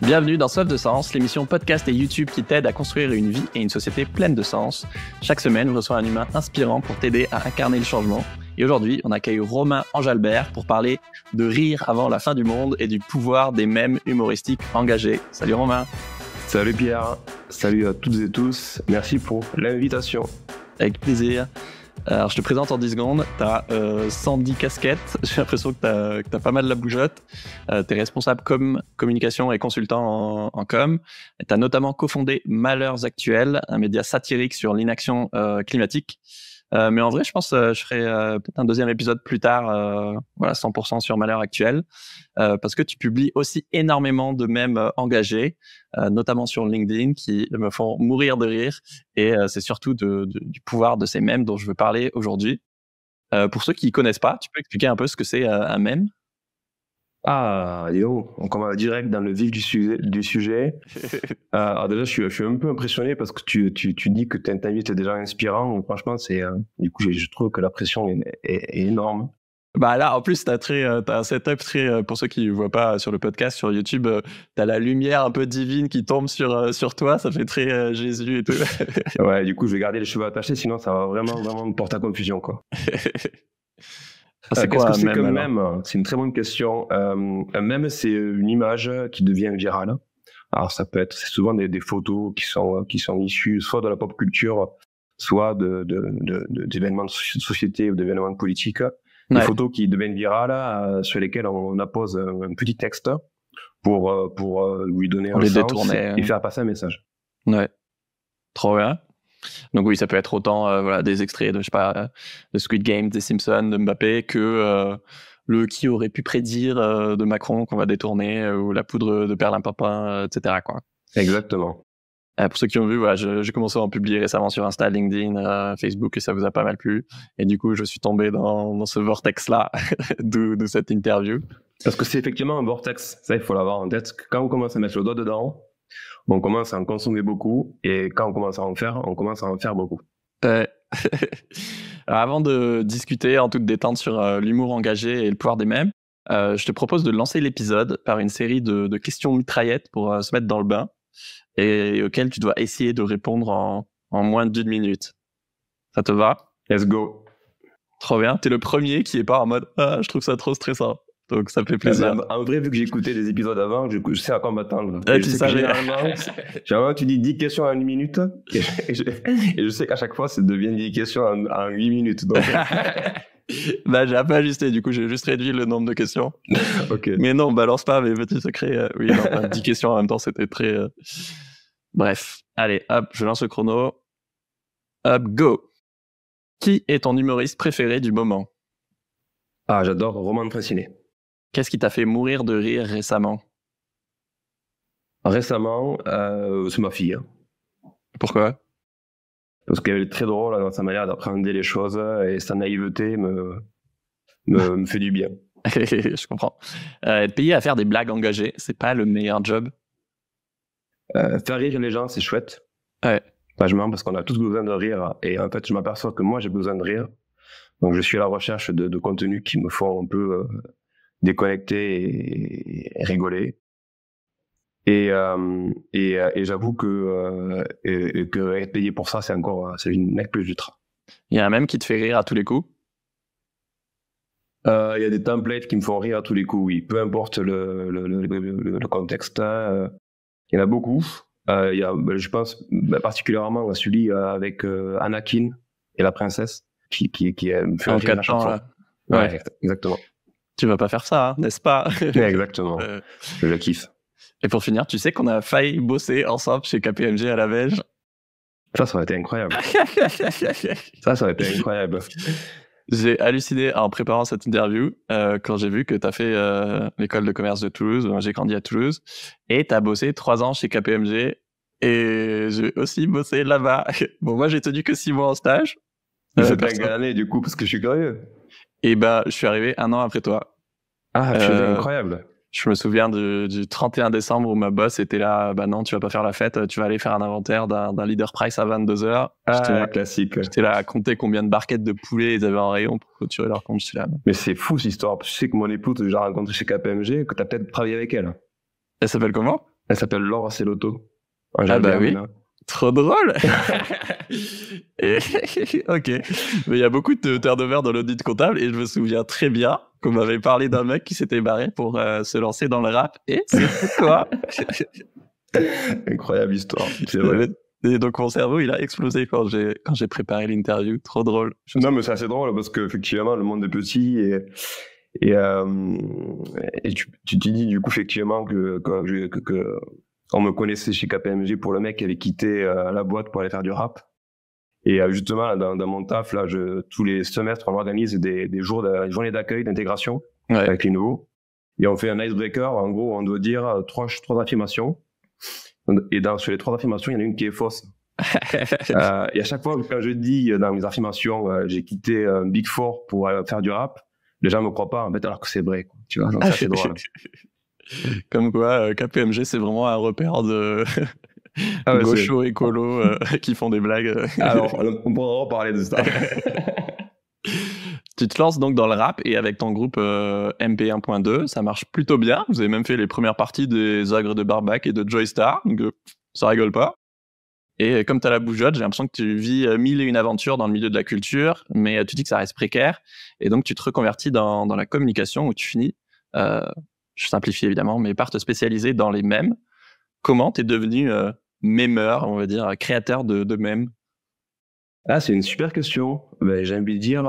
Bienvenue dans Soif de Sens, l'émission podcast et YouTube qui t'aide à construire une vie et une société pleine de sens. Chaque semaine, je reçois un humain inspirant pour t'aider à incarner le changement. Et aujourd'hui, on accueille Romain Enjalbert pour parler de rire avant la fin du monde et du pouvoir des mèmes humoristiques engagés. Salut Romain. Salut Pierre, salut à toutes et tous, merci pour l'invitation. Avec plaisir. Alors, je te présente en 10 secondes. Tu as 110 casquettes. J'ai l'impression que tu as pas mal la bougeotte. Tu es responsable communication et consultant en com. Tu as notamment cofondé Malheurs Actuels, un média satirique sur l'inaction climatique. Mais en vrai, je pense que je ferai peut-être un deuxième épisode plus tard, 100% sur Malheurs Actuels, parce que tu publies aussi énormément de mèmes engagés, notamment sur LinkedIn, qui me font mourir de rire. Et c'est surtout du pouvoir de ces mèmes dont je veux parler aujourd'hui. Pour ceux qui ne connaissent pas, tu peux expliquer un peu ce que c'est un mème ? Ah, dis donc, on commence direct dans le vif du sujet. Alors déjà, je suis un peu impressionné parce que tu dis que ta vie était déjà inspirant. Donc, franchement, du coup, je trouve que la pression est énorme. Bah là, en plus, t'as un setup très, pour ceux qui ne voient pas sur le podcast, sur YouTube, t'as la lumière un peu divine qui tombe sur toi, ça fait très Jésus et tout. Ouais, du coup, je vais garder les cheveux attachés, sinon ça va vraiment me porter à confusion, quoi. C'est qu'est-ce que c'est qu'un mème ? C'est une très bonne question. Un mème, c'est une image qui devient virale. Alors c'est souvent des photos qui sont issues soit de la pop culture, soit d'événements de société ou d'événements politiques. Des photos qui deviennent virales, sur lesquelles on appose un petit texte pour lui donner un sens et faire passer un message. Ouais, trop bien. Donc oui, ça peut être autant des extraits de, de Squid Game, des Simpsons, de Mbappé, que le qui aurait pu prédire de Macron qu'on va détourner, ou la poudre de perlimpinpin, etc. quoi. Exactement. Pour ceux qui ont vu, j'ai commencé à en publier récemment sur Insta, LinkedIn, Facebook, et ça vous a pas mal plu. Et du coup, je suis tombé dans ce vortex-là de cette interview. Parce que c'est effectivement un vortex. Ça, il faut l'avoir en tête. Quand on commence à mettre le doigt dedans, on commence à en consommer beaucoup, et quand on commence à en faire, on commence à en faire beaucoup. Alors, avant de discuter en toute détente sur l'humour engagé et le pouvoir des mèmes, je te propose de lancer l'épisode par une série de questions mitraillettes pour se mettre dans le bain, et auxquelles tu dois essayer de répondre en moins d'1 minute. Ça te va ? Let's go. Trop bien. T'es le premier qui est pas en mode « Ah, je trouve ça trop stressant ». Donc ça me fait plaisir. En vrai, vu que j'ai écouté les épisodes avant, je sais à quoi m'attendre. Et puis ça, généralement, tu dis 10 questions en 1 minute, et je sais qu'à chaque fois, ça devient 10 questions en 8 minutes. Donc... j'ai un peu ajusté, du coup, j'ai juste réduit le nombre de questions. Ok. Mais non, balance pas mes petits secrets. Oui, non, 10 questions en même temps, c'était très... Bref, allez, hop, je lance le chrono. Hop, go. Qui est ton humoriste préféré du moment ? Ah, j'adore Roman Francinet. Qu'est-ce qui t'a fait mourir de rire récemment ? Récemment, c'est ma fille. Pourquoi ? Parce qu'elle est très drôle dans sa manière d'appréhender les choses, et sa naïveté me fait du bien. Je comprends. Être payé à faire des blagues engagées, c'est pas le meilleur job. Faire rire les gens, c'est chouette. Ouais. Vachement, parce qu'on a tous besoin de rire. Et en fait, je m'aperçois que moi, j'ai besoin de rire. Donc, je suis à la recherche de contenus qui me font un peu déconnecter et rigoler. Et j'avoue que être payé pour ça, c'est une nec plus ultra. Il y a un mème qui te fait rire à tous les coups ? Il y a des templates qui me font rire à tous les coups, oui. Peu importe le contexte. Il y en a beaucoup. Je pense particulièrement à celui avec Anakin et la princesse qui me fait rire à chaque fois. Ouais, exactement. Tu vas pas faire ça, hein, n'est-ce pas ? Exactement. Je le kiffe. Et pour finir, tu sais qu'on a failli bosser ensemble chez KPMG à la Belge ? Ça aurait été incroyable. Ça aurait été incroyable. J'ai halluciné en préparant cette interview quand j'ai vu que tu as fait l'école de commerce de Toulouse. J'ai grandi à Toulouse. Et tu as bossé 3 ans chez KPMG. Et j'ai aussi bossé là-bas. Bon, moi, j'ai tenu que 6 mois en stage. C'est pas une année, du coup, parce que je suis curieux. Et je suis arrivé 1 an après toi. Ah, c'est incroyable. Je me souviens du 31 décembre où ma boss était là, non, tu vas pas faire la fête, tu vas aller faire un inventaire d'un leader price à 22h. Classique. J'étais là à compter combien de barquettes de poulet ils avaient en rayon pour clôturer leur compte. Là. Mais c'est fou cette histoire. Tu sais que mon épouse, j'ai rencontré chez KPMG, que tu as peut-être travaillé avec elle. Elle s'appelle comment ? Elle s'appelle Laura Celoto. Ah bah oui. Trop drôle. Ok. Mais il y a beaucoup de turnover dans l'audit comptable et je me souviens très bien qu'on m'avait parlé d'un mec qui s'était barré pour se lancer dans le rap et c'était toi. Incroyable histoire, c'est vrai. Et donc mon cerveau il a explosé quand j'ai préparé l'interview. Trop drôle. Non mais c'est assez drôle parce qu'effectivement le monde est petit et tu te dis du coup effectivement que on me connaissait chez KPMG pour le mec qui avait quitté la boîte pour aller faire du rap. Et justement, dans mon taf, là, tous les semestres, on organise des journées d'accueil, d'intégration avec les nouveaux. Et on fait un icebreaker. En gros, on doit dire trois affirmations. Et sur les 3 affirmations, il y en a une qui est fausse. Et à chaque fois, quand je dis dans mes affirmations, j'ai quitté Big Four pour faire du rap, les gens ne me croient pas, en fait, alors que c'est vrai. Quoi. Tu vois, donc c'est assez drôle. Comme quoi, KPMG, c'est vraiment un repère de gauchos écolos qui font des blagues. Alors, on pourra reparler de ça. Tu te lances donc dans le rap et avec ton groupe MP 1.2, ça marche plutôt bien. Vous avez même fait les premières parties des Ogres de Barbac et de Joystar, donc ça rigole pas. Et comme tu as la bougeotte, j'ai l'impression que tu vis 1001 aventures dans le milieu de la culture, mais tu dis que ça reste précaire. Et donc, tu te reconvertis dans la communication où tu finis, je simplifie évidemment, mais par te spécialiser dans les mèmes. Comment tu es devenu mémeur, on va dire, créateur de mèmes? Ah, c'est une super question. Ben, j'ai envie de dire,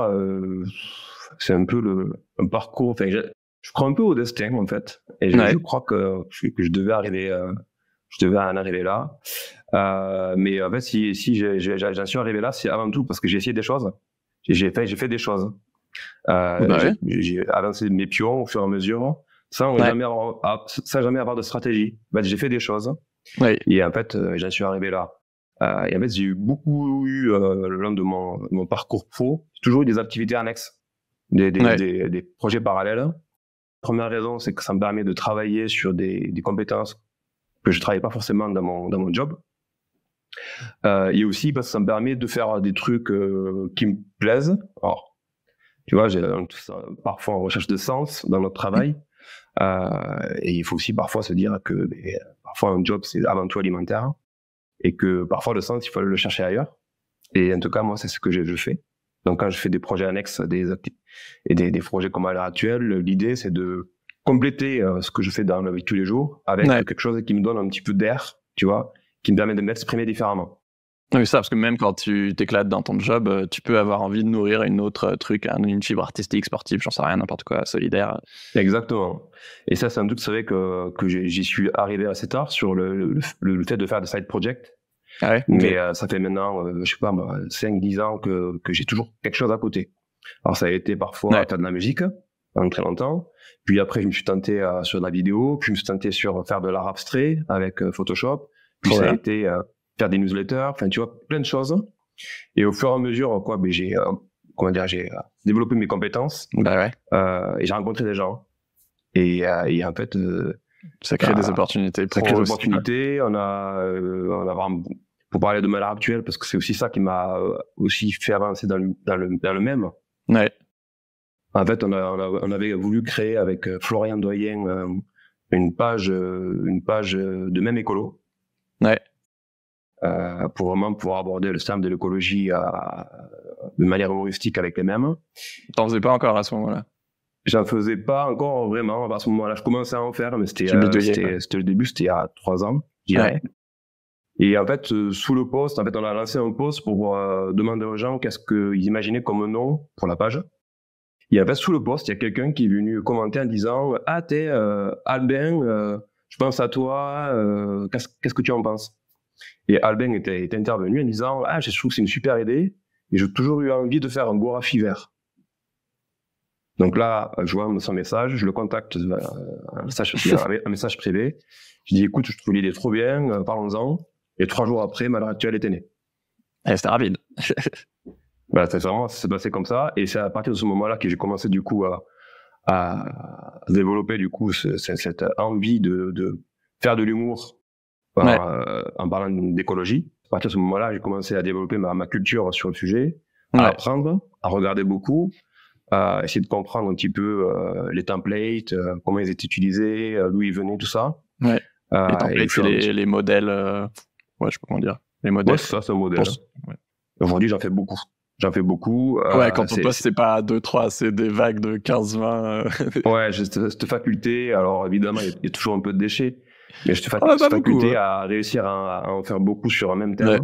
c'est un peu un parcours. Enfin, je crois un peu au destin, en fait. Et je crois que je devais en arriver là. Mais en fait, si j'en suis arrivé là, c'est avant tout parce que j'ai essayé des choses. J'ai fait des choses. J'ai avancé mes pions au fur et à mesure, sans jamais avoir de stratégie. En fait, j'ai fait des choses. Et en fait, j'en suis arrivé là. Et en fait, j'ai beaucoup eu, le long de mon parcours pro, toujours eu des activités annexes, des projets parallèles. Première raison, c'est que ça me permet de travailler sur des compétences que je ne travaillais pas forcément dans mon job. Et aussi parce que ça me permet de faire des trucs qui me plaisent. Alors, tu vois, j'ai parfois en recherche de sens dans notre travail. Et il faut aussi parfois se dire que parfois un job, c'est avant tout alimentaire. Et que parfois le sens, il faut le chercher ailleurs. Et en tout cas, moi, c'est ce que je fais. Donc, quand je fais des projets annexes et des projets comme à l'heure actuelle, l'idée, c'est de compléter ce que je fais dans la vie de tous les jours avec quelque chose qui me donne un petit peu d'air, tu vois, qui me permet de m'exprimer différemment. Oui, ça, parce que même quand tu t'éclates dans ton job, tu peux avoir envie de nourrir une autre truc, une fibre artistique, sportive, j'en sais rien, n'importe quoi, solidaire. Exactement. Et ça, c'est un truc, c'est vrai que j'y suis arrivé assez tard sur le fait de faire des side projects. Ah ouais, mais ça fait maintenant, je sais pas, 5-10 ans que j'ai toujours quelque chose à côté. Alors, ça a été parfois faire de la musique, pendant très longtemps. Puis après, je me suis tenté sur de la vidéo. Puis je me suis tenté sur faire de l'art abstrait avec Photoshop. Puis ça a été faire des newsletters. Enfin, tu vois, plein de choses. Et au fur et à mesure, j'ai développé mes compétences. Et j'ai rencontré des gens. Et en fait, ça crée des opportunités. Ça crée des opportunités. On a pour parler de ma l'heure actuelle, parce que c'est aussi ça qui m'a aussi fait avancer dans le même. Ouais. En fait, on avait voulu créer avec Florian Doyen une page de mème écolo. Ouais. Pour vraiment pouvoir aborder le thème de l'écologie de manière humoristique avec les mèmes. T'en faisais pas encore à ce moment-là? J'en faisais pas encore vraiment à ce moment-là. Je commençais à en faire, mais c'était le début, c'était il y a 3 ans, je dirais. Ouais. Et en fait, sous le post, on a lancé un post pour demander aux gens qu'est-ce qu'ils imaginaient comme nom pour la page. Et en fait, sous le post, il y a quelqu'un qui est venu commenter en disant « Ah, t'es Albin, je pense à toi, qu'est-ce que tu en penses ?» Et Albin était intervenu en disant « Ah, je trouve que c'est une super idée et j'ai toujours eu envie de faire un Gorafi vert. » Donc là, je vois son message, je le contacte, un message privé. Je dis « Écoute, je trouve l'idée trop bien, parlons-en. » Et 3 jours après, ma l'heure actuelle était née. C'était rapide. Ça s'est passé comme ça. Et c'est à partir de ce moment-là que j'ai commencé du coup à développer du coup cette envie de faire de l'humour en parlant d'écologie. À partir de ce moment-là, j'ai commencé à développer ma culture sur le sujet, à apprendre, à regarder beaucoup, à essayer de comprendre un petit peu les templates, comment ils étaient utilisés, d'où ils venaient, tout ça. Les templates, c'est les modèles. Ouais, je sais pas comment dire. Les modèles. Ouais, ça, c'est un modèle. Ouais. Aujourd'hui, j'en fais beaucoup. Ouais, quand on poste, c'est pas 2-3, c'est des vagues de 15-20. Ouais, j'ai cette faculté. Alors, évidemment, il y a toujours un peu de déchets. Mais j'ai cette faculté beaucoup, hein. à réussir à en faire beaucoup sur un même thème. Ouais.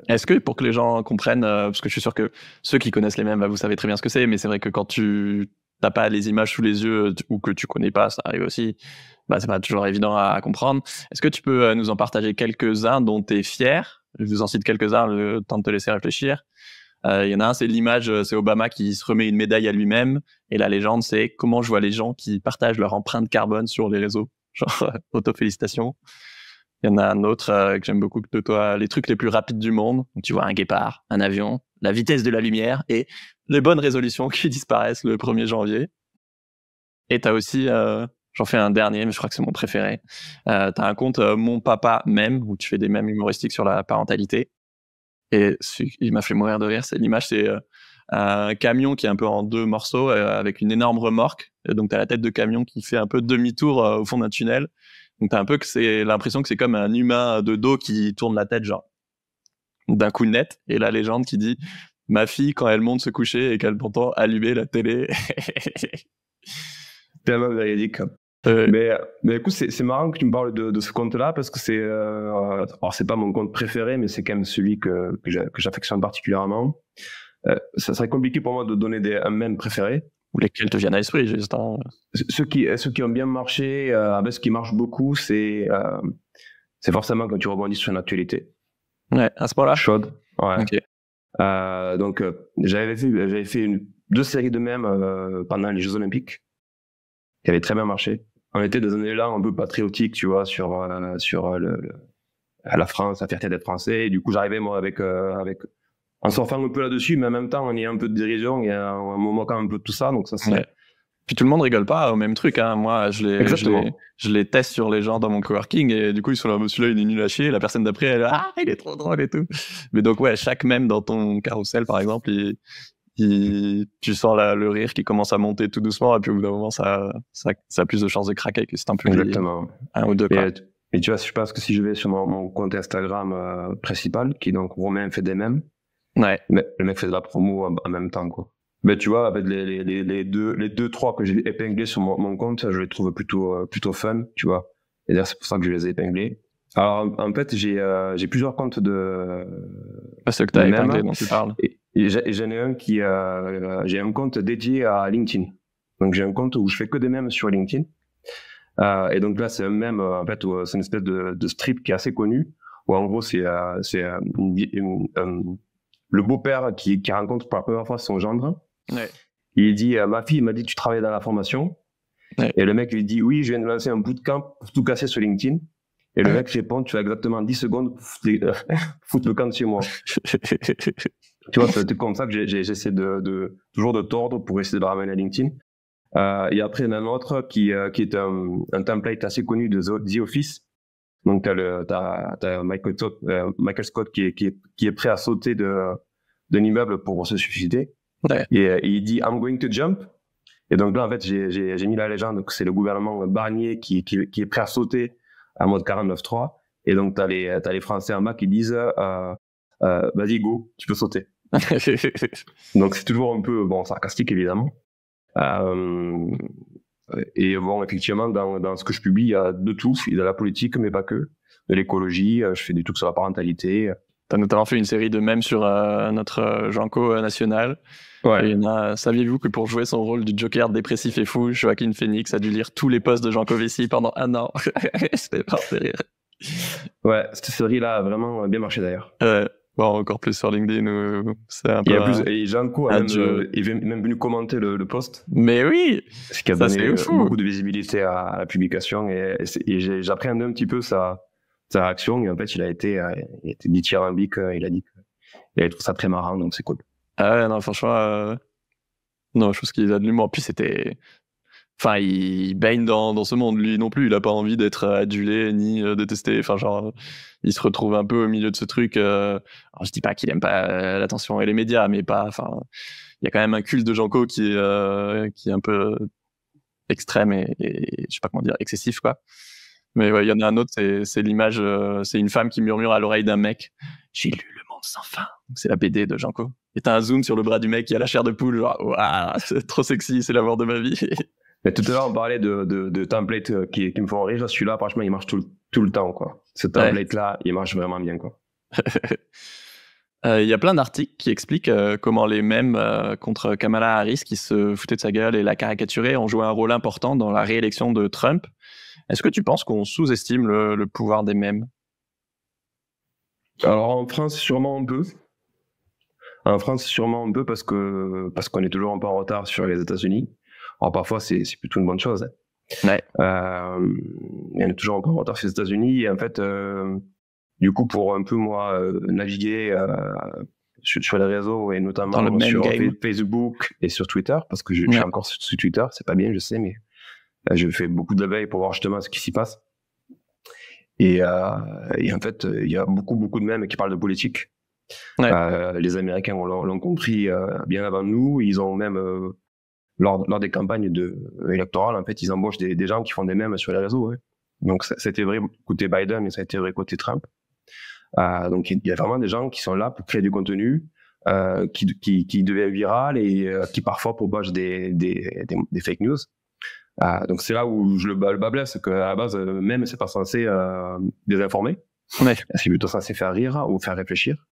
Est-ce que pour que les gens comprennent, parce que je suis sûr que ceux qui connaissent les mèmes, vous savez très bien ce que c'est, mais c'est vrai que quand tu n'as pas les images sous les yeux ou que tu connais pas, ça arrive aussi, c'est pas toujours évident à comprendre. Est-ce que tu peux nous en partager quelques-uns dont tu es fier? Je vous en cite quelques-uns, le temps de te laisser réfléchir. Il y en a un, c'est l'image, c'est Obama qui se remet une médaille à lui-même, et la légende, c'est comment je vois les gens qui partagent leur empreinte carbone sur les réseaux. Genre, auto-félicitations. Il y en a un autre que j'aime beaucoup de toi, les trucs les plus rapides du monde. Donc, tu vois un guépard, un avion, la vitesse de la lumière et les bonnes résolutions qui disparaissent le 1er janvier. Et tu as aussi, j'en fais un dernier, mais je crois que c'est mon préféré. Tu as un compte Mon Papa Mème, où tu fais des mèmes humoristiques sur la parentalité. Et il m'a fait mourir de rire. L'image, c'est un camion qui est un peu en 2 morceaux avec une énorme remorque. Et donc, tu as la tête de camion qui fait un peu demi-tour au fond d'un tunnel. Donc, t'as un peu l'impression que c'est comme un humain de dos qui tourne la tête, genre, d'un coup net. Et la légende qui dit, ma fille, quand elle monte se coucher et qu'elle t'entend allumer la télé. Tellement véridique. Mais écoute, c'est marrant que tu me parles de ce compte-là parce que alors c'est pas mon compte préféré, mais c'est quand même celui que j'affectionne particulièrement. Ça serait compliqué pour moi de donner un mème préféré. Ou lesquels te viennent à l'esprit, juste. Hein. Ceux qui ont bien marché, ce qui marche beaucoup, c'est forcément quand tu rebondis sur une actualité. Ouais, à ce point-là. Chaude. Ouais. Okay. Donc, j'avais fait 2 séries de mèmes pendant les Jeux Olympiques qui avaient très bien marché. On était dans un élan un peu patriotique, tu vois, sur la France, la fierté d'être français. Et du coup, j'arrivais, moi, avec en surfant un peu là-dessus, mais en même temps, on y a un peu de dérision et en me moquant un peu de tout ça. Donc, ça, c'est... Ouais. Puis tout le monde rigole pas au même truc. Hein. Moi, je les teste sur les gens dans mon coworking et du coup, ils sont là, celui-là, il est nul à chier. La personne d'après, elle il est trop drôle et tout. Mais donc, ouais, chaque mème dans ton carrousel, par exemple, tu sens le rire qui commence à monter tout doucement et puis au bout d'un moment, ça a plus de chances de craquer que c'est un peu un ou deux. Et tu vois, je pense que si je vais sur mon compte Instagram principal, qui est donc Romain fait des mèmes, ouais. Mais le mec fait de la promo en même temps, quoi. Mais tu vois, avec les deux, trois que j'ai épinglés sur mon compte, je les trouve plutôt fun, tu vois. Et d'ailleurs, c'est pour ça que je les ai épinglés. Alors, en fait, j'ai plusieurs comptes de. Ceux que tu as épinglés dont tu parles. Et j'en ai un j'ai un compte dédié à LinkedIn. Donc, j'ai un compte où je fais que des mèmes sur LinkedIn. Et donc là, c'est un mème, en fait, c'est une espèce de strip qui est assez connu, où en gros, c'est le beau-père qui rencontre pour la première fois son gendre. Ouais. Il dit ma fille m'a dit que tu travailles dans la formation. Ouais. Et le mec lui dit oui, je viens de lancer un bootcamp pour tout casser sur LinkedIn. Et le mec répond tu as exactement 10 secondes pour foutre le camp de chez moi. Tu vois, c'est comme ça que j'essaie toujours de tordre pour essayer de le ramener à LinkedIn. Et après, il y en a un autre qui est un template assez connu de The Office. Donc, t'as Michael Scott qui est prêt à sauter d'un immeuble pour se suicider. Ouais. Et il dit I'm going to jump. Et donc là, en fait, j'ai mis la légende que c'est le gouvernement Barnier qui est prêt à sauter en mode 49.3. Et donc, t'as les Français en bas qui disent vas-y, go, tu peux sauter. Donc, c'est toujours un peu sarcastique, évidemment. Et bon, effectivement, dans ce que je publie, il y a de tout. Il y a de la politique, mais pas que. De l'écologie, je fais des trucs sur la parentalité. Tu as notamment fait une série de mèmes sur notre Janko national. Ouais. Et saviez-vous que pour jouer son rôle du Joker dépressif et fou, Joaquin Phoenix a dû lire tous les posts de Jancovici pendant 1 an. C'était pas rire. Ouais, cette série-là a vraiment bien marché d'ailleurs. Bon, encore plus sur LinkedIn, c'est un peu. Et Janko est même venu commenter le post. Mais oui! Ce qui a donné beaucoup de visibilité à la publication. Et j'appréhendais un petit peu sa réaction. Et en fait, il a été dithyrambique. Il a dit qu'il avait trouvé ça très marrant, donc c'est cool. Ah ouais, non, franchement, non, je pense qu'il a de l'humour. Puis c'était. Enfin, il baigne dans ce monde. Lui non plus, il a pas envie d'être adulé ni détesté. Enfin, genre, il se retrouve un peu au milieu de ce truc. Alors, je dis pas qu'il aime pas l'attention et les médias, mais pas. Enfin, il y a quand même un culte de Janko qui est un peu extrême et je sais pas comment dire, excessif, quoi. Mais ouais, il y en a un autre, c'est l'image, c'est une femme qui murmure à l'oreille d'un mec. J'ai lu Le Monde sans fin. C'est la BD de Janko. Et t'as un zoom sur le bras du mec qui a la chair de poule, genre, waouh, c'est trop sexy, c'est l'amour de ma vie. Mais tout à l'heure, on parlait de templates qui me font rire. Celui-là, franchement, il marche tout le temps, quoi. Ce template-là, il marche vraiment bien, quoi. Il y a plein d'articles qui expliquent comment les mèmes contre Kamala Harris, qui se foutaient de sa gueule et la caricaturait, ont joué un rôle important dans la réélection de Trump. Est-ce que tu penses qu'on sous-estime le pouvoir des mèmes? Alors en France, sûrement un peu. En France, sûrement un peu parce qu'on est toujours un peu en retard sur les États-Unis. Alors parfois, c'est plutôt une bonne chose. Hein. Ouais. On est toujours encore en retard sur les États-Unis. Et en fait, du coup, pour un peu moi naviguer sur les réseaux et notamment sur Facebook et sur Twitter, parce que je suis encore sur Twitter, c'est pas bien, je sais, mais je fais beaucoup de veille pour voir justement ce qui s'y passe. Et en fait, il y a beaucoup de mèmes qui parlent de politique. Ouais. Les Américains l'ont compris bien avant nous. Ils ont même lors des campagnes électorales, en fait, ils embauchent des gens qui font des mèmes sur les réseaux. Ouais. Donc ça a été vrai côté Biden et ça a été vrai côté Trump. Donc il y a vraiment des gens qui sont là pour créer du contenu qui devient viral et qui parfois propagent des fake news. Donc c'est là où le bas blesse, c'est qu'à la base, même c'est pas censé désinformer. Ouais. C'est plutôt censé faire rire ou faire réfléchir.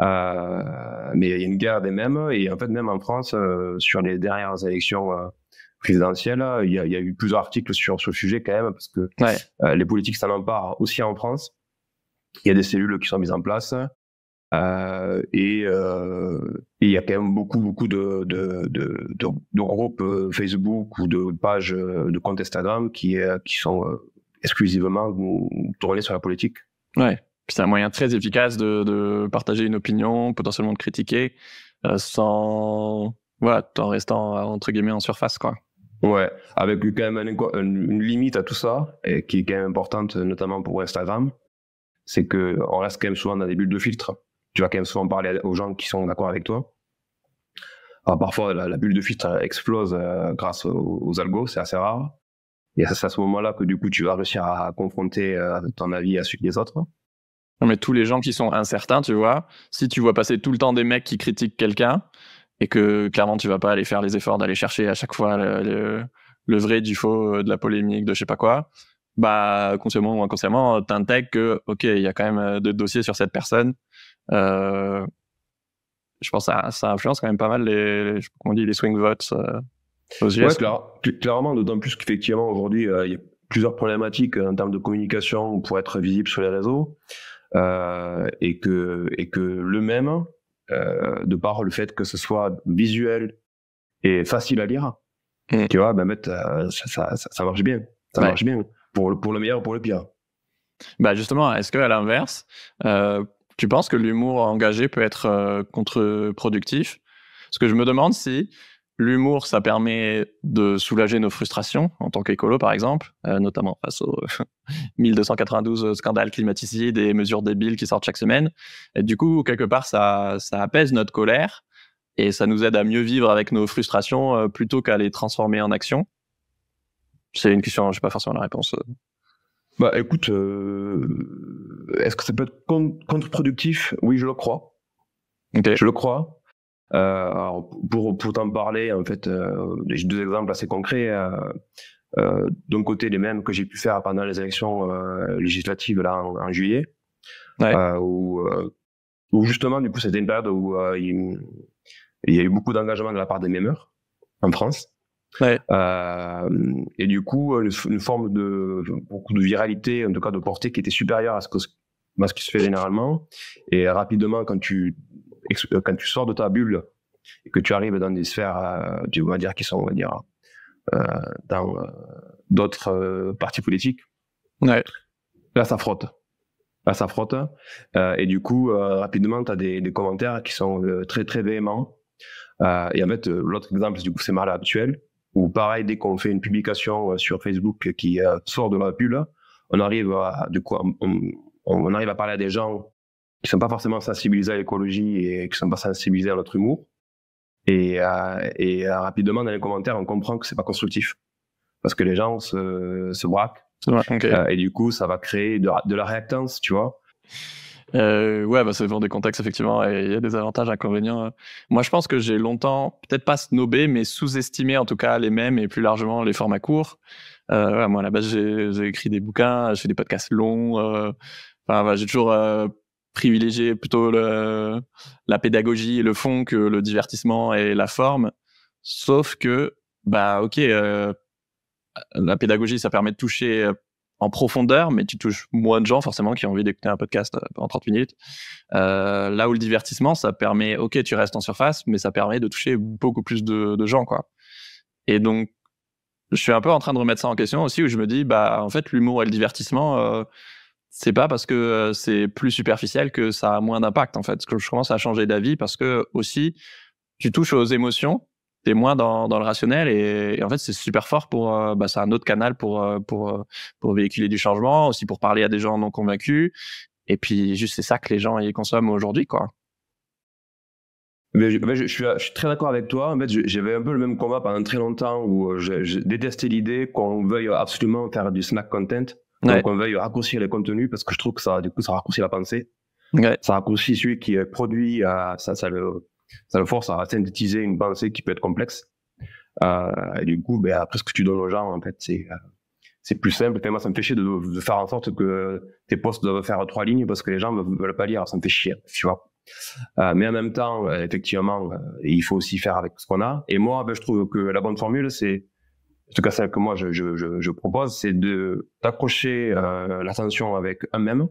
Mais il y a une guerre des mèmes et en fait même en France, sur les dernières élections présidentielles, il y a eu plusieurs articles sur le sujet quand même parce que les politiques s'en emparent aussi en France. Il y a des cellules qui sont mises en place et il y a quand même beaucoup de groupes Facebook ou de pages de comptes Instagram qui sont exclusivement tournés sur la politique. Ouais. C'est un moyen très efficace de partager une opinion, potentiellement de critiquer, sans, voilà, en restant entre guillemets en surface, quoi. Ouais, avec quand même une limite à tout ça, et qui est quand même importante, notamment pour Instagram, c'est que on reste quand même souvent dans des bulles de filtre. Tu vas quand même souvent parler aux gens qui sont d'accord avec toi. Alors parfois, la bulle de filtre explose grâce aux algos, c'est assez rare. Et c'est à ce moment-là que du coup, tu vas réussir à confronter ton avis à celui des autres. Non, mais tous les gens qui sont incertains, tu vois, si tu vois passer tout le temps des mecs qui critiquent quelqu'un et que clairement tu vas pas aller faire les efforts d'aller chercher à chaque fois le vrai du faux, de la polémique, de je sais pas quoi, bah consciemment ou inconsciemment, t'intègres que ok, il y a quand même de dossiers sur cette personne. Je pense que ça influence quand même pas mal les swing votes aux US. Ouais, clairement, d'autant plus qu'effectivement aujourd'hui il y a plusieurs problématiques en termes de communication pour être visible sur les réseaux. Et que le même, de par le fait que ce soit visuel et facile à lire, tu vois, ça marche bien. Ça marche bien pour le meilleur ou pour le pire. Bah justement, est-ce qu'à l'inverse, tu penses que l'humour engagé peut être contre-productif? Parce que je me demande si l'humour, ça permet de soulager nos frustrations en tant qu'écolo, par exemple, notamment face aux 1292 scandales climaticides et mesures débiles qui sortent chaque semaine. Et du coup, quelque part, ça apaise notre colère et ça nous aide à mieux vivre avec nos frustrations plutôt qu'à les transformer en action. C'est une question, je n'ai pas forcément la réponse. Bah écoute, est-ce que ça peut être contre-productif? Oui, je le crois. Okay. Je le crois. Alors pour t'en parler, en fait, j'ai deux exemples assez concrets. D'un côté, les mêmes que j'ai pu faire pendant les élections législatives là en juillet, où justement, du coup, c'était une période où il y a eu beaucoup d'engagement de la part des mémeurs en France. Ouais. Et du coup, une forme beaucoup de viralité, en tout cas de portée, qui était supérieure à ce qui se fait généralement. Et rapidement, quand tu sors de ta bulle et que tu arrives dans des sphères, on va dire, qui sont, on va dire, dans d'autres partis politiques, là, ça frotte. Et du coup, rapidement, tu as des commentaires qui sont très, très véhéments. Et en fait, l'autre exemple, du coup, c'est Marla Actuelle, où pareil, dès qu'on fait une publication sur Facebook qui sort de la bulle, on arrive on arrive à parler à des gens qui sont pas forcément sensibilisés à l'écologie et qui sont pas sensibilisés à notre humour. Et rapidement, dans les commentaires, on comprend que c'est pas constructif. parce que les gens se braquent. Ouais, okay. Et du coup, ça va créer de la réactance, tu vois. Ouais, bah, ça dépend des contextes, effectivement, et il y a des avantages, inconvénients. Moi, je pense que j'ai longtemps, peut-être pas snobé, mais sous-estimé en tout cas les mèmes et plus largement les formats courts. Ouais, moi, à la base, j'ai écrit des bouquins, j'ai fait des podcasts longs. Enfin, voilà, j'ai toujours privilégié plutôt la pédagogie et le fond que le divertissement et la forme. Sauf que, bah, ok, la pédagogie, ça permet de toucher en profondeur, mais tu touches moins de gens forcément qui ont envie d'écouter un podcast pendant 30 minutes. Là où le divertissement, ça permet, ok, tu restes en surface, mais ça permet de toucher beaucoup plus de gens, quoi. Et donc, je suis un peu en train de remettre ça en question aussi, où je me dis, bah, en fait, l'humour et le divertissement, c'est pas parce que c'est plus superficiel que ça a moins d'impact, en fait. Que je commence à changer d'avis parce que aussi, tu touches aux émotions, t'es moins dans le rationnel et en fait, c'est super fort pour, bah, c'est un autre canal pour véhiculer du changement, aussi pour parler à des gens non convaincus. Et puis, juste, c'est ça que les gens y consomment aujourd'hui, quoi. Mais je suis très d'accord avec toi. En fait, j'avais un peu le même combat pendant très longtemps où je détestais l'idée qu'on veuille absolument faire du snack content. Ouais. Donc, on veuille raccourcir les contenus parce que je trouve que ça, du coup, ça raccourcit la pensée. Ouais. Ça raccourcit celui qui est produit, ça le force à synthétiser une pensée qui peut être complexe. Et du coup, ben, après, ce que tu donnes aux gens, en fait, c'est plus simple. Enfin, moi, ça me fait chier de faire en sorte que tes posts doivent faire 3 lignes parce que les gens ne veulent pas lire. Ça me fait chier, tu vois. Mais en même temps, effectivement, il faut aussi faire avec ce qu'on a. Et moi, ben, je trouve que la bonne formule, c'est, en tout cas celle que moi je propose, c'est d'accrocher l'attention avec un mème,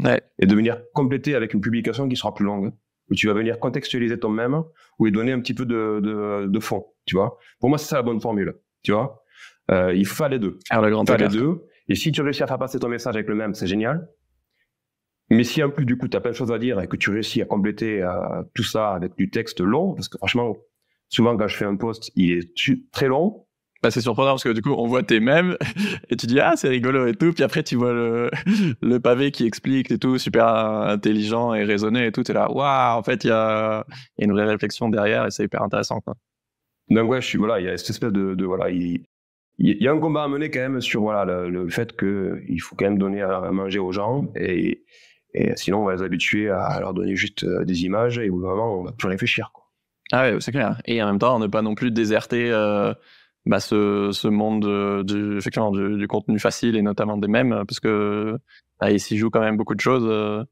Ouais. et de venir compléter avec une publication qui sera plus longue, où tu vas venir contextualiser ton mème, ou lui donner un petit peu de fond, tu vois. Pour moi, c'est ça la bonne formule, tu vois. Il faut faire les deux. Alors, le grand écart. Les deux. Et si tu réussis à faire passer ton message avec le mème, c'est génial. Mais si en plus, du coup, tu as plein de choses à dire et que tu réussis à compléter tout ça avec du texte long, parce que franchement, souvent quand je fais un post, il est très long. Bah, c'est surprenant parce que du coup, on voit tes mèmes et tu dis, ah, c'est rigolo et tout. Puis après, tu vois le pavé qui explique et tout, super intelligent et raisonné et tout. T'es là, waouh, en fait, il y a une vraie réflexion derrière et c'est hyper intéressant, quoi. Donc, ouais, il y a cette espèce de voilà, il y a un combat à mener quand même sur voilà, le fait qu'il faut quand même donner à manger aux gens et sinon on va les habituer à leur donner juste des images et au bout d'un moment on va plus réfléchir, quoi. Ah ouais, c'est clair. Et en même temps, on n'est pas non plus déserter bah, ce monde effectivement, du contenu facile et notamment des mèmes parce que bah, il s'y joue quand même beaucoup de choses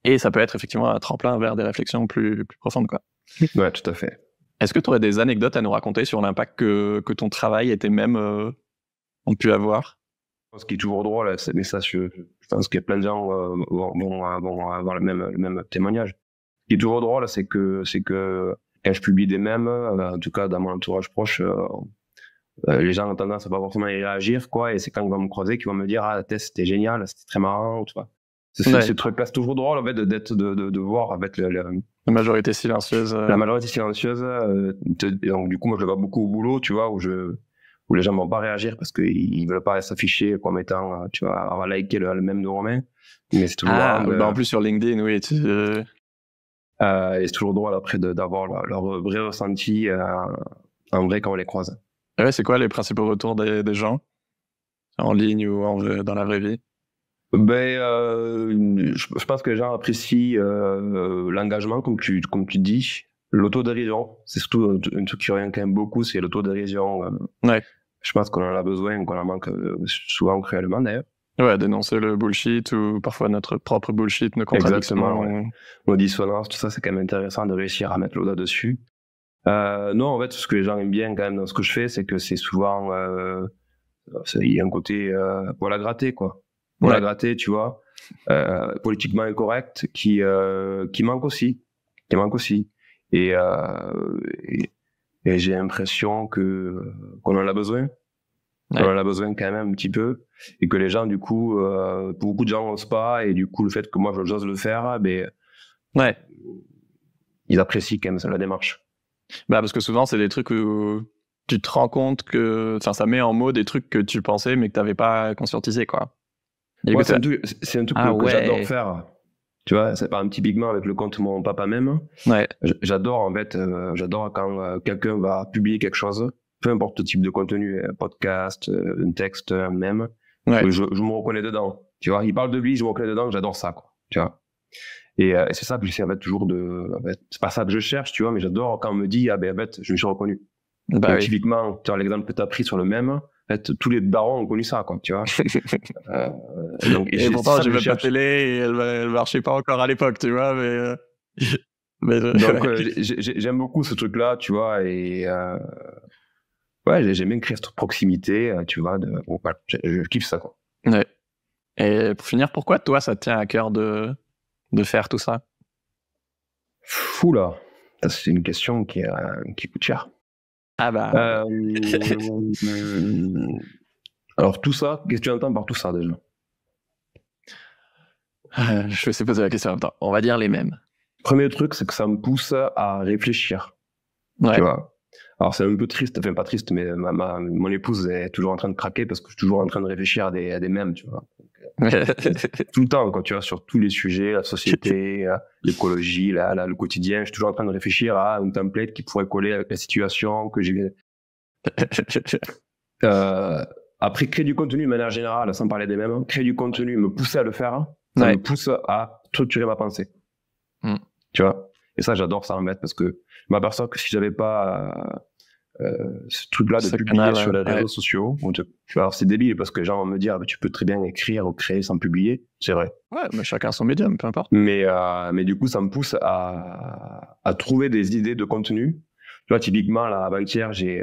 et ça peut être effectivement un tremplin vers des réflexions plus profondes, quoi. Ouais, tout à fait. Est-ce que tu aurais des anecdotes à nous raconter sur l'impact que ton travail et tes mèmes ont pu avoir? Ce qui est toujours drôle, mais ça, je pense qu'il y a plein de gens vont avoir le même témoignage. Ce qui est toujours drôle, c'est que quand je publie des mèmes, en tout cas dans mon entourage proche, les gens ont tendance à pas forcément y réagir, quoi. Et c'est quand ils vont me croiser qu'ils vont me dire, ah, c'était génial, c'était très marrant, tu vois. Ce truc-là, c'est toujours drôle, en fait, de voir avec la majorité silencieuse. La majorité silencieuse. Donc, du coup, moi, je le vois beaucoup au boulot, tu vois, où les gens vont pas réagir parce qu'ils veulent pas s'afficher comme étant, tu vois, avoir liké le mème de Romain. Mais c'est toujours drôle. En plus, sur LinkedIn, oui. Et c'est toujours drôle après d'avoir leur vrai ressenti en vrai quand on les croise. Ouais, c'est quoi les principaux retours des gens en ligne ou dans la vraie vie? Ben, je pense que les gens apprécient l'engagement, comme tu dis, l'autodérision. C'est surtout un truc qui revient quand même beaucoup, c'est l'autodérision. Ouais. Je pense qu'on en a besoin, qu'on en manque souvent cruellement d'ailleurs. Ouais, dénoncer le bullshit ou parfois notre propre bullshit, nos contradictions. Exactement, ouais. Nos dissonances, tout ça, c'est quand même intéressant de réussir à mettre le doigt dessus. Non, en fait, ce que les gens aiment bien quand même dans ce que je fais, c'est que c'est souvent, il y a un côté poil à gratter, quoi. Poil à gratter, tu vois, politiquement incorrect, qui manque aussi. Et j'ai l'impression qu'on en a besoin. Ouais. On en a besoin quand même un petit peu, et que les gens, du coup, beaucoup de gens n'osent pas, et du coup, le fait que moi j'ose le faire, ben, ouais, ils apprécient quand même la démarche. Bah, parce que souvent, c'est des trucs où tu te rends compte que, enfin, ça met en mots des trucs que tu pensais, mais que tu n'avais pas conscientisé, quoi. Ouais, c'est un truc que j'adore faire. Tu vois, c'est par exemple typiquement avec le compte Mon Papa Mème. Ouais. J'adore, en fait, j'adore quand quelqu'un va publier quelque chose peu importe le type de contenu, un podcast, un texte, un mème, je me reconnais dedans. Tu vois, il parle de lui, je me reconnais dedans, j'adore ça, quoi. Tu vois. Et c'est ça que j'essaie en fait, toujours c'est pas ça que je cherche, tu vois, mais j'adore quand on me dit, en fait, je me suis reconnu. Donc, typiquement, tu vois, l'exemple que tu as pris sur le mème, en fait, tous les darons ont connu ça, quoi, tu vois. Donc, et pourtant, j'ai même pas télé et elle marchait pas encore à l'époque, tu vois, donc, j'aime beaucoup ce truc-là, tu vois, et j'aime bien créer cette proximité, tu vois, je kiffe ça, quoi. Ouais. Et pour finir, pourquoi toi, ça te tient à cœur de faire tout ça? Oula, c'est une question qui coûte cher. Ah bah. Alors tout ça, qu'est-ce que tu entends par tout ça déjà? Je vais essayer de poser la question en même temps. On va dire les mêmes. Premier truc, c'est que ça me pousse à réfléchir. Ouais. Tu vois. Alors c'est un peu triste, enfin pas triste, mais mon épouse est toujours en train de craquer parce que je suis toujours en train de réfléchir à des mèmes, tu vois. Donc, tout le temps, quand tu vois, sur tous les sujets, la société, l'écologie, le quotidien, je suis toujours en train de réfléchir à un template qui pourrait coller avec la situation que j'ai. Après, créer du contenu de manière générale, sans parler des mêmes, créer du contenu, me pousser à le faire, ça me pousse à structurer ma pensée. Tu vois. Et ça, j'adore ça en fait, parce que je m'aperçois que si j'avais pas ce truc-là de publier sur les réseaux sociaux, alors c'est débile parce que les gens vont me dire tu peux très bien écrire ou créer sans publier, c'est vrai. Ouais, mais chacun son médium, peu importe. Mais du coup, ça me pousse à trouver des idées de contenu. Tu vois, typiquement, là, avant-hier, j'ai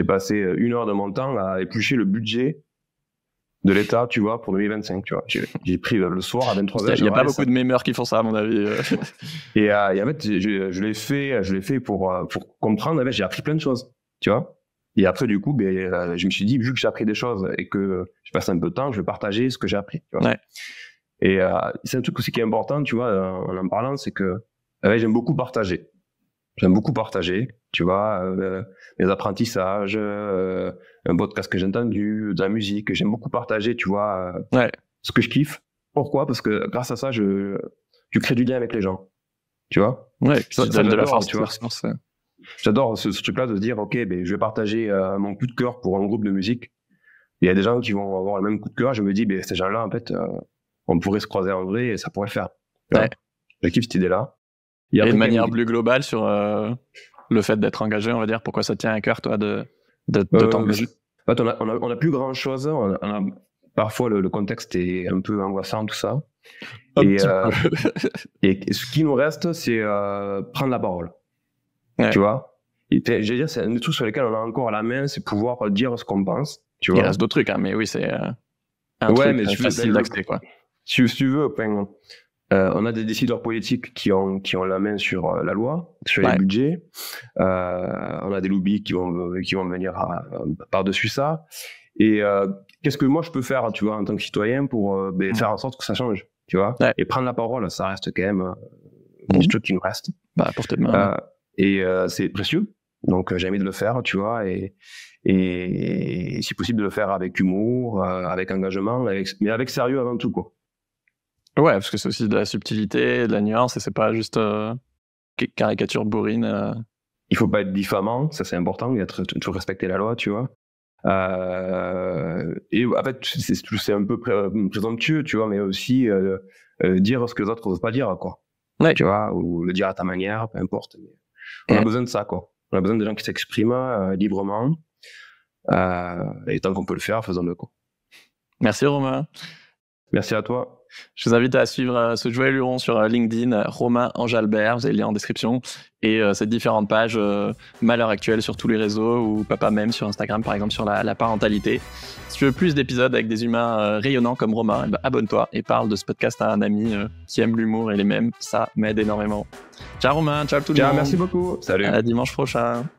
passé 1 heure de mon temps à éplucher le budget de l'État, tu vois, pour 2025, tu vois. J'ai pris le soir à 23h. Il n'y a pas beaucoup de mémeurs qui font ça, à mon avis. Et en fait, je l'ai fait pour comprendre. En fait, j'ai appris plein de choses, tu vois. Et après, du coup, je me suis dit, vu que j'ai appris des choses et que je passe un peu de temps, je vais partager ce que j'ai appris, tu vois. Ouais. Et c'est un truc aussi qui est important, tu vois, en parlant, c'est que j'aime beaucoup partager. J'aime beaucoup partager, tu vois, mes apprentissages, un podcast que j'ai entendu, de la musique. J'aime beaucoup partager, tu vois, ce que je kiffe. Pourquoi ? Parce que grâce à ça, tu crées du lien avec les gens, tu vois. Ouais, ça donne de la force, tu vois. J'adore ce truc-là de se dire, ok, je vais partager mon coup de cœur pour un groupe de musique. Il y a des gens qui vont avoir le même coup de cœur. Je me dis, ces gens-là, en fait, on pourrait se croiser en vrai et ça pourrait le faire. Je kiffe cette idée-là. Et de manière plus globale sur le fait d'être engagé, on va dire, pourquoi ça tient à cœur, toi, de t'engager? En fait, on a plus grand-chose. Parfois, le contexte est un peu angoissant, tout ça. Et ce qui nous reste, c'est prendre la parole. Tu vois. Et, je veux dire, c'est un des trucs sur lesquels on a encore la main, c'est pouvoir dire ce qu'on pense. Tu vois. Il reste d'autres trucs, hein, mais oui, c'est un truc facile d'accès, quoi. Si tu veux, on a des décideurs politiques qui ont la main sur la loi, sur les budgets. On a des lobbies qui vont venir par-dessus ça. Et qu'est-ce que moi je peux faire, tu vois, en tant que citoyen pour faire en sorte que ça change, tu vois. Et prendre la parole, ça reste quand même un truc qui nous reste. À portée de main. Et c'est précieux. Donc j'ai envie de le faire, tu vois, et si possible de le faire avec humour, avec engagement, mais avec sérieux avant tout, quoi. Ouais, parce que c'est aussi de la subtilité, de la nuance, et c'est pas juste caricature bourrine. Il faut pas être diffamant, ça c'est important, il faut respecter la loi, tu vois. Et en fait, c'est un peu présomptueux, tu vois, mais aussi dire ce que les autres n'osent pas dire, quoi. Ouais. Tu vois, ou le dire à ta manière, peu importe. Mais on a besoin de ça, quoi. On a besoin de gens qui s'expriment librement. Et tant qu'on peut le faire, faisons-le, quoi. Merci Romain. Merci à toi. Je vous invite à suivre ce joyeux luron sur LinkedIn, Romain Enjalbert, vous avez le lien en description, et ces différentes pages Malheur Actuel sur tous les réseaux, ou Papa Même sur Instagram, par exemple, sur la parentalité. Si tu veux plus d'épisodes avec des humains rayonnants comme Romain, abonne-toi et parle de ce podcast à un ami qui aime l'humour et les mèmes, ça m'aide énormément. Ciao Romain, ciao tout le monde. Merci beaucoup, salut. À dimanche prochain.